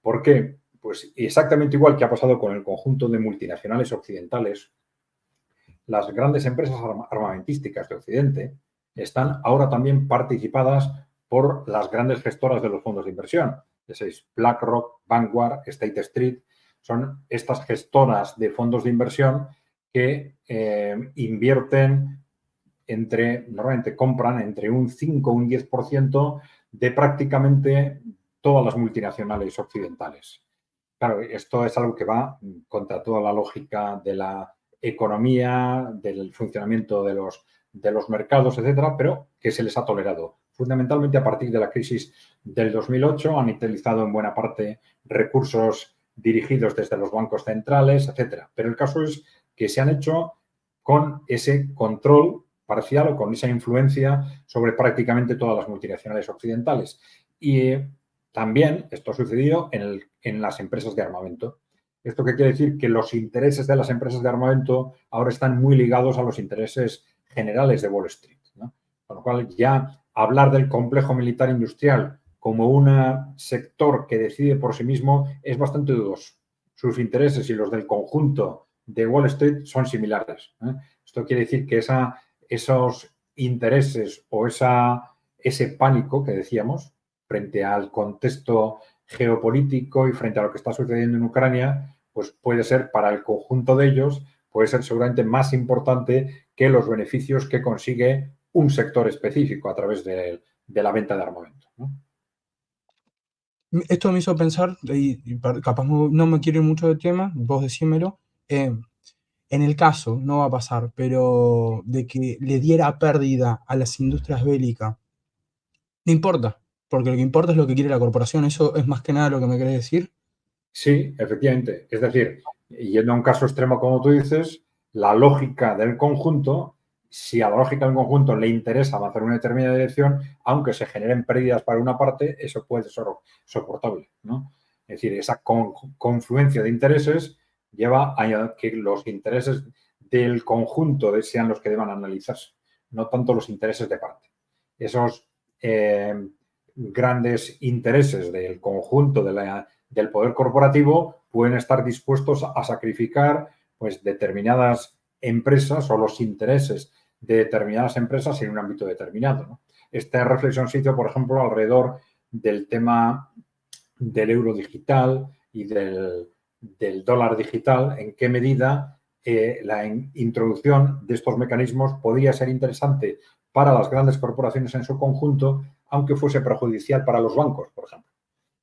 ¿Por qué? Pues exactamente igual que ha pasado con el conjunto de multinacionales occidentales. Las grandes empresas armamentísticas de Occidente están ahora también participadas por las grandes gestoras de los fondos de inversión. Ya sabéis, BlackRock, Vanguard, State Street, son estas gestoras de fondos de inversión que invierten normalmente compran entre un 5 o un 10% de prácticamente todas las multinacionales occidentales. Claro, esto es algo que va contra toda la lógica de la economía, del funcionamiento de los mercados, etcétera, pero que se les ha tolerado. Fundamentalmente a partir de la crisis del 2008 han utilizado en buena parte recursos dirigidos desde los bancos centrales, etcétera. Pero el caso es que se han hecho con ese control parcial o con esa influencia sobre prácticamente todas las multinacionales occidentales. Y también esto ha sucedido en las empresas de armamento. ¿Esto qué quiere decir? Que los intereses de las empresas de armamento ahora están muy ligados a los intereses generales de Wall Street, ¿no? Con lo cual ya hablar del complejo militar industrial como un sector que decide por sí mismo es bastante dudoso. Sus intereses y los del conjunto de Wall Street son similares, ¿eh? Esto quiere decir que esos intereses o ese pánico que decíamos frente al contexto geopolítico y frente a lo que está sucediendo en Ucrania, pues puede ser para el conjunto de ellos, puede ser seguramente más importante que los beneficios que consigue un sector específico a través de la venta de armamento, ¿no? Esto me hizo pensar, y capaz no me quiero ir mucho de tema, vos decímelo, en el caso, no va a pasar, pero de que le diera pérdida a las industrias bélicas, no importa, porque lo que importa es lo que quiere la corporación. Eso es más que nada lo que me querés decir. Sí, efectivamente. Es decir, yendo a un caso extremo como tú dices, la lógica del conjunto, si a la lógica del conjunto le interesa avanzar en una determinada dirección, aunque se generen pérdidas para una parte, eso puede ser soportable, ¿no? Es decir, esa confluencia de intereses lleva a que los intereses del conjunto sean los que deban analizarse, no tanto los intereses de parte. Esos grandes intereses del conjunto del poder corporativo pueden estar dispuestos a sacrificar pues, determinadas empresas o los intereses de determinadas empresas en un ámbito determinado, ¿no? Esta reflexión se hizo, por ejemplo, alrededor del tema del euro digital y del dólar digital, en qué medida la introducción de estos mecanismos podría ser interesante para las grandes corporaciones en su conjunto, aunque fuese perjudicial para los bancos, por ejemplo.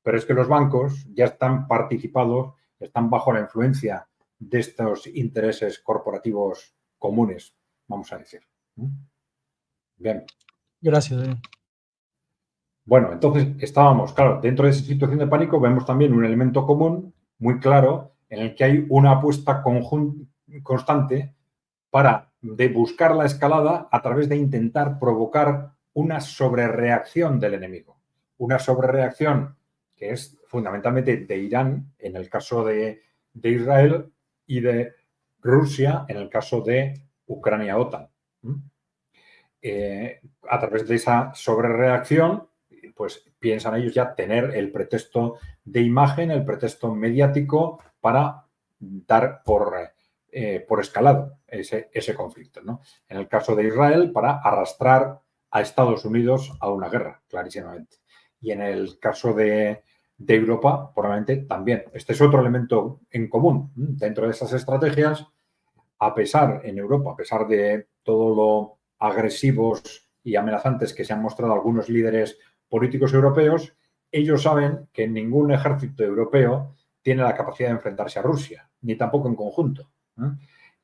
Pero es que los bancos ya están participados, están bajo la influencia de estos intereses corporativos comunes, vamos a decir. Bien. Gracias, Daniel. Bueno, entonces estábamos, claro, dentro de esa situación de pánico vemos también un elemento común muy claro en el que hay una apuesta constante de buscar la escalada a través de intentar provocar una sobrereacción del enemigo. Una sobrereacción que es fundamentalmente de Irán, en el caso de Israel, y de Rusia, en el caso de Ucrania-OTAN. A través de esa sobrereacción, pues piensan ellos ya tener el pretexto de imagen, el pretexto mediático para dar por escalado ese conflicto, ¿no? En el caso de Israel, para arrastrar a Estados Unidos a una guerra, clarísimamente. Y en el caso de Europa, probablemente también. Este es otro elemento en común dentro de esas estrategias. En Europa, a pesar de todo lo agresivos y amenazantes que se han mostrado algunos líderes políticos europeos, ellos saben que ningún ejército europeo tiene la capacidad de enfrentarse a Rusia, ni tampoco en conjunto.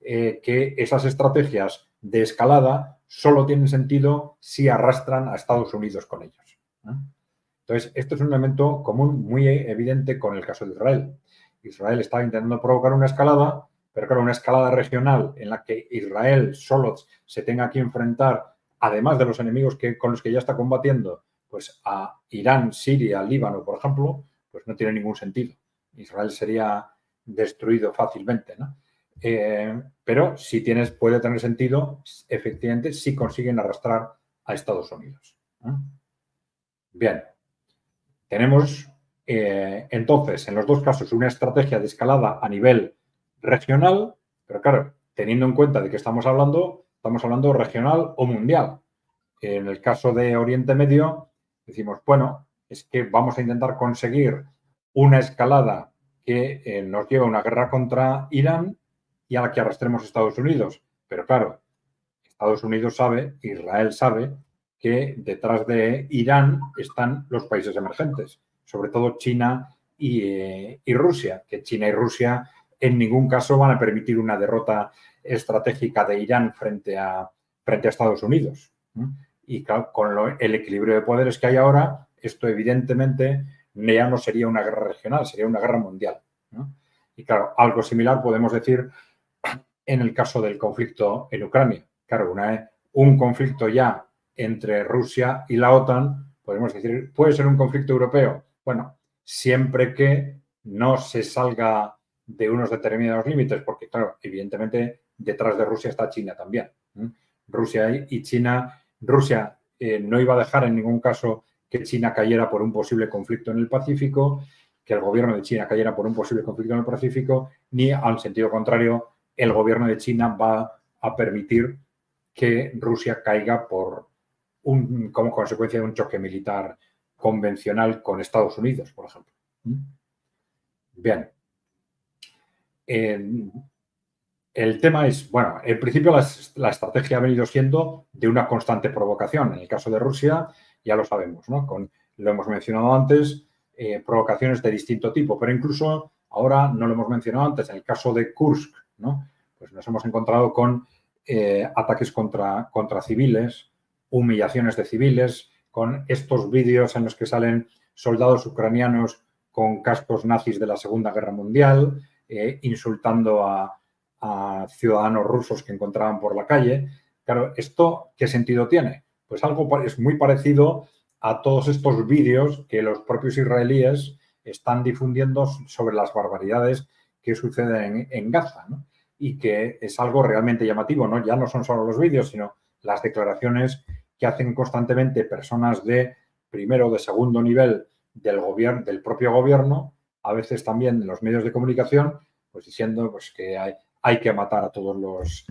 Que esas estrategias de escalada solo tienen sentido si arrastran a Estados Unidos con ellos. Entonces, esto es un elemento común muy evidente con el caso de Israel. Israel está intentando provocar una escalada, pero claro, una escalada regional en la que Israel solo se tenga que enfrentar, además de los enemigos con los que ya está combatiendo, pues a Irán, Siria, Líbano, por ejemplo, pues no tiene ningún sentido. Israel sería destruido fácilmente, ¿no? Pero sí puede tener sentido, efectivamente, si consiguen arrastrar a Estados Unidos. Bien. Tenemos, entonces, en los dos casos, una estrategia de escalada a nivel regional, pero claro, teniendo en cuenta de que estamos hablando regional o mundial. En el caso de Oriente Medio, decimos, bueno, es que vamos a intentar conseguir una escalada que nos lleve a una guerra contra Irán y a la que arrastremos a Estados Unidos. Pero claro, Estados Unidos sabe, Israel sabe, que detrás de Irán están los países emergentes, sobre todo China y Rusia, que China y Rusia en ningún caso van a permitir una derrota estratégica de Irán frente a Estados Unidos. Y claro, con el equilibrio de poderes que hay ahora, esto evidentemente ya no sería una guerra regional, sería una guerra mundial. Y claro, algo similar podemos decir en el caso del conflicto en Ucrania. Claro, un conflicto ya entre Rusia y la OTAN, podemos decir, ¿puede ser un conflicto europeo? Bueno, siempre que no se salga de unos determinados límites, porque claro, evidentemente detrás de Rusia está China también. Rusia y China, Rusia no iba a dejar en ningún caso que China cayera por un posible conflicto en el Pacífico, que el gobierno de China cayera por un posible conflicto en el Pacífico, ni al sentido contrario, el gobierno de China va a permitir que Rusia caiga como consecuencia de un choque militar convencional con Estados Unidos, por ejemplo. Bien. El tema es, bueno, en principio la estrategia ha venido siendo de una constante provocación. En el caso de Rusia, ya lo sabemos, ¿no? Lo hemos mencionado antes, provocaciones de distinto tipo, pero incluso ahora no lo hemos mencionado antes, en el caso de Kursk, ¿no? Pues nos hemos encontrado con ataques contra civiles, humillaciones de civiles, con estos vídeos en los que salen soldados ucranianos con cascos nazis de la Segunda Guerra Mundial, insultando a ciudadanos rusos que encontraban por la calle. Claro, ¿esto qué sentido tiene? Pues algo es muy parecido a todos estos vídeos que los propios israelíes están difundiendo sobre las barbaridades que suceden en Gaza, ¿no? Y que es algo realmente llamativo, ¿no? Ya no son solo los vídeos, sino las declaraciones que hacen constantemente personas de primero o de segundo nivel del propio gobierno, a veces también en los medios de comunicación, pues diciendo pues, que hay que matar a todos los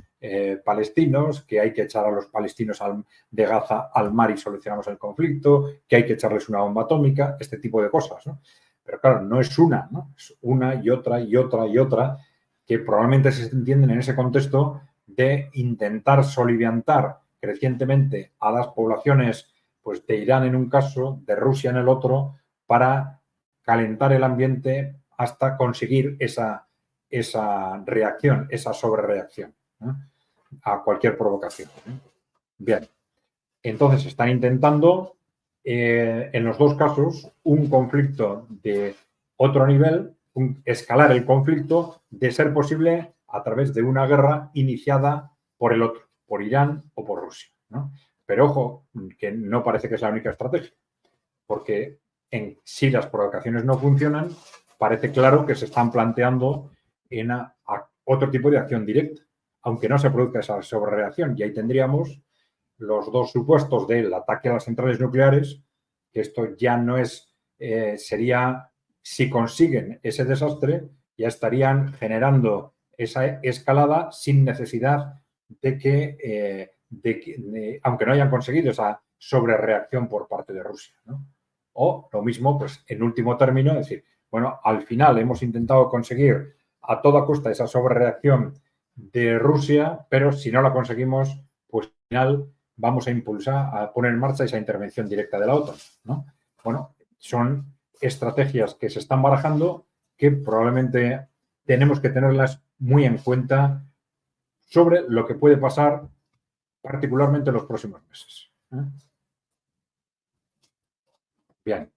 palestinos, que hay que echar a los palestinos de Gaza al mar y solucionamos el conflicto, que hay que echarles una bomba atómica, este tipo de cosas, ¿no? Pero claro, no es una, ¿no? Es una y otra y otra y otra. que probablemente se entienden en ese contexto de intentar soliviantar crecientemente a las poblaciones, pues, de Irán en un caso, de Rusia en el otro, para calentar el ambiente hasta conseguir esa reacción, esa sobrereacción, ¿no?, a cualquier provocación. Bien, entonces están intentando, en los dos casos, un conflicto de otro nivel, escalar el conflicto, de ser posible a través de una guerra iniciada por el otro, por Irán o por Rusia, ¿no? Pero ojo, que no parece que sea la única estrategia, porque si las provocaciones no funcionan, parece claro que se están planteando en otro tipo de acción directa, aunque no se produzca esa sobrereacción. Y ahí tendríamos los dos supuestos del ataque a las centrales nucleares, que esto ya no es, sería, si consiguen ese desastre, ya estarían generando esa escalada sin necesidad de que, aunque no hayan conseguido esa sobrereacción por parte de Rusia, ¿no? O lo mismo, pues en último término, es decir, bueno, al final hemos intentado conseguir a toda costa esa sobrereacción de Rusia, pero si no la conseguimos, pues al final vamos a impulsar, a poner en marcha esa intervención directa de la OTAN, ¿no? Bueno, son estrategias que se están barajando que probablemente tenemos que tenerlas muy en cuenta sobre lo que puede pasar particularmente en los próximos meses. Bien,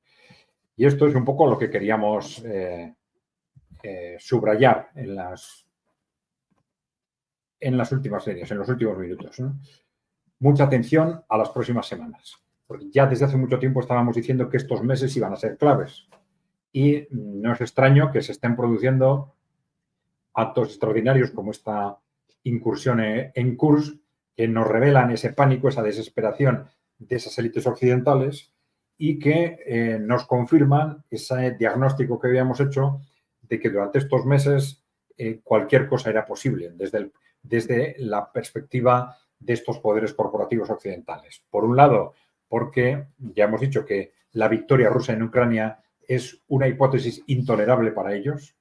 y esto es un poco lo que queríamos subrayar en las últimas líneas, en los últimos minutos, ¿no? Mucha atención a las próximas semanas, porque ya desde hace mucho tiempo estábamos diciendo que estos meses iban a ser claves y no es extraño que se estén produciendo actos extraordinarios como esta incursión en Kursk, que nos revelan ese pánico, esa desesperación de esas élites occidentales y que nos confirman ese diagnóstico que habíamos hecho de que durante estos meses cualquier cosa era posible desde la perspectiva de estos poderes corporativos occidentales. Por un lado, porque ya hemos dicho que la victoria rusa en Ucrania es una hipótesis intolerable para ellos,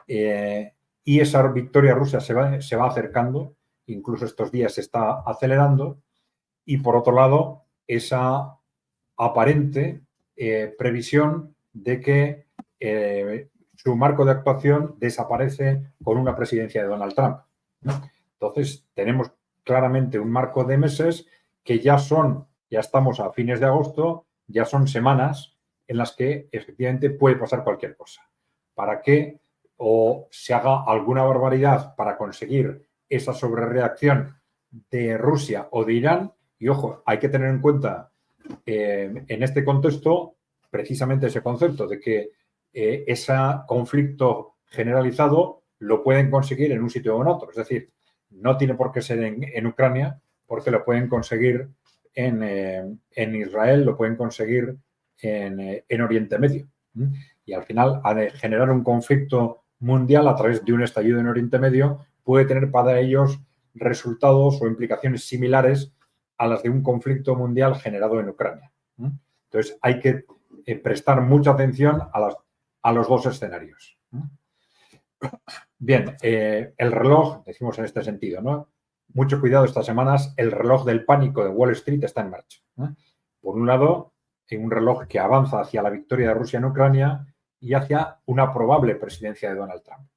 y esa victoria rusa se va acercando, incluso estos días se está acelerando, y por otro lado, esa aparente previsión de que su marco de actuación desaparece con una presidencia de Donald Trump, ¿no? Entonces, tenemos claramente un marco de meses que ya estamos a fines de agosto, ya son semanas en las que efectivamente puede pasar cualquier cosa. Para que o se haga alguna barbaridad para conseguir esa sobrereacción de Rusia o de Irán, y ojo, hay que tener en cuenta en este contexto precisamente ese concepto de que ese conflicto generalizado lo pueden conseguir en un sitio o en otro. Es decir, no tiene por qué ser en Ucrania, porque lo pueden conseguir en Israel, lo pueden conseguir en Oriente Medio. Y al final, ha de generar un conflicto mundial a través de un estallido en Oriente Medio, puede tener para ellos resultados o implicaciones similares a las de un conflicto mundial generado en Ucrania. Entonces, hay que prestar mucha atención a los dos escenarios. Bien, el reloj, decimos en este sentido, ¿no? Mucho cuidado estas semanas, el reloj del pánico de Wall Street está en marcha. Por un lado, un reloj que avanza hacia la victoria de Rusia en Ucrania y hacia una probable presidencia de Donald Trump.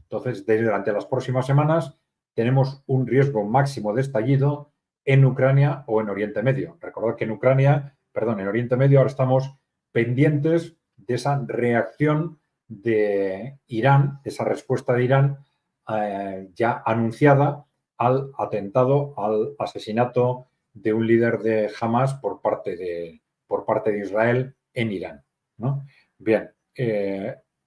Entonces, durante las próximas semanas tenemos un riesgo máximo de estallido en Ucrania o en Oriente Medio. Recordad que en Oriente Medio ahora estamos pendientes de esa reacción de Irán, de esa respuesta de Irán ya anunciada al atentado, al asesinato de un líder de Hamas por parte de Israel en Irán, ¿no? Bien,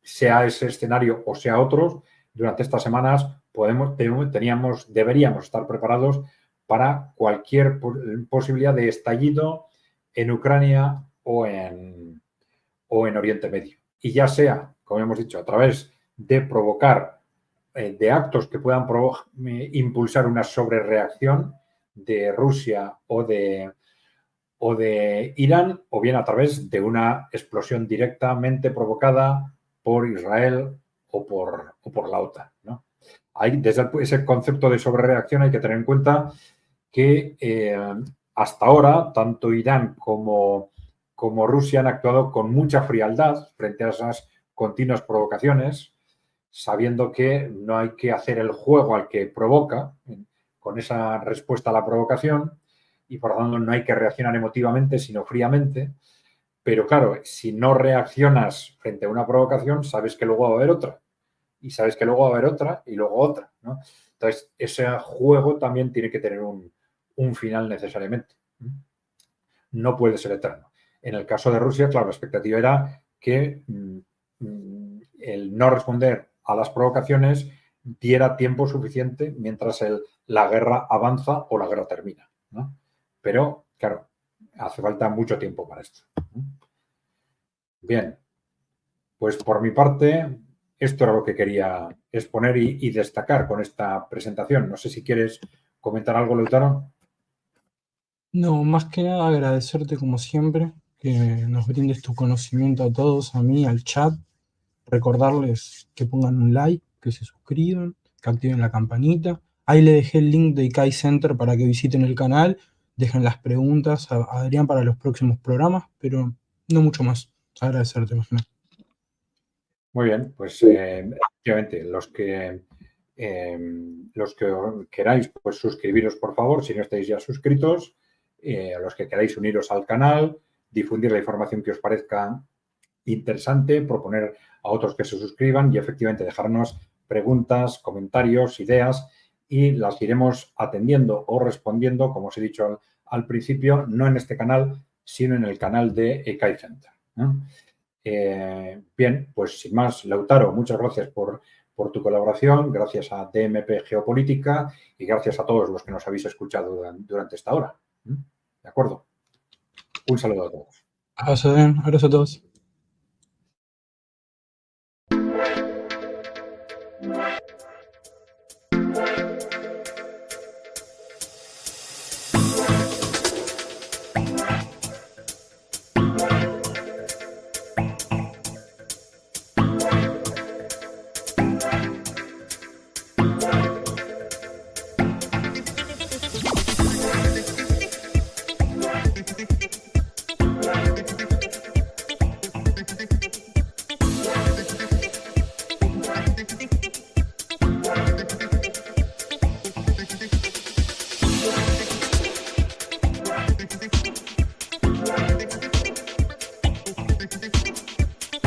sea ese escenario o sea otros, durante estas semanas deberíamos estar preparados para cualquier posibilidad de estallido en Ucrania o en Oriente Medio. Y ya sea, como hemos dicho, a través de provocar, de actos que puedan impulsar una sobrereacción de Rusia o de Irán, o bien a través de una explosión directamente provocada por Israel o por la OTAN, ¿no? Desde ese concepto de sobrereacción hay que tener en cuenta que hasta ahora tanto Irán como Rusia han actuado con mucha frialdad frente a esas continuas provocaciones, sabiendo que no hay que hacer el juego al que provoca con esa respuesta a la provocación y por lo tanto no hay que reaccionar emotivamente sino fríamente. Pero claro, si no reaccionas frente a una provocación, sabes que luego va a haber otra. Y sabes que luego va a haber otra y luego otra, ¿no? Entonces, ese juego también tiene que tener un final necesariamente. No puede ser eterno. En el caso de Rusia, claro, la expectativa era que el no responder a las provocaciones diera tiempo suficiente mientras la guerra avanza o la guerra termina, ¿no? Pero, claro, hace falta mucho tiempo para esto. Bien, pues por mi parte, esto era lo que quería exponer y destacar con esta presentación. No sé si quieres comentar algo, Lautaro. No, más que nada agradecerte como siempre, que nos brindes tu conocimiento a todos, a mí, al chat. Recordarles que pongan un like, que se suscriban, que activen la campanita. Ahí le dejé el link de Kai Center para que visiten el canal, dejen las preguntas a Adrián para los próximos programas, pero no mucho más. Agradecerte, más que nada. Muy bien, pues efectivamente, los que queráis, pues suscribiros por favor, si no estáis ya suscritos, a los que queráis uniros al canal, difundir la información que os parezca interesante, proponer a otros que se suscriban y efectivamente dejarnos preguntas, comentarios, ideas y las iremos atendiendo o respondiendo, como os he dicho al principio, no en este canal, sino en el canal de Kai Center, ¿no? Bien, pues sin más, Lautaro, muchas gracias por tu colaboración, gracias a DMP Geopolítica y gracias a todos los que nos habéis escuchado durante esta hora. ¿De acuerdo? Un saludo a todos. Abrazo a todos.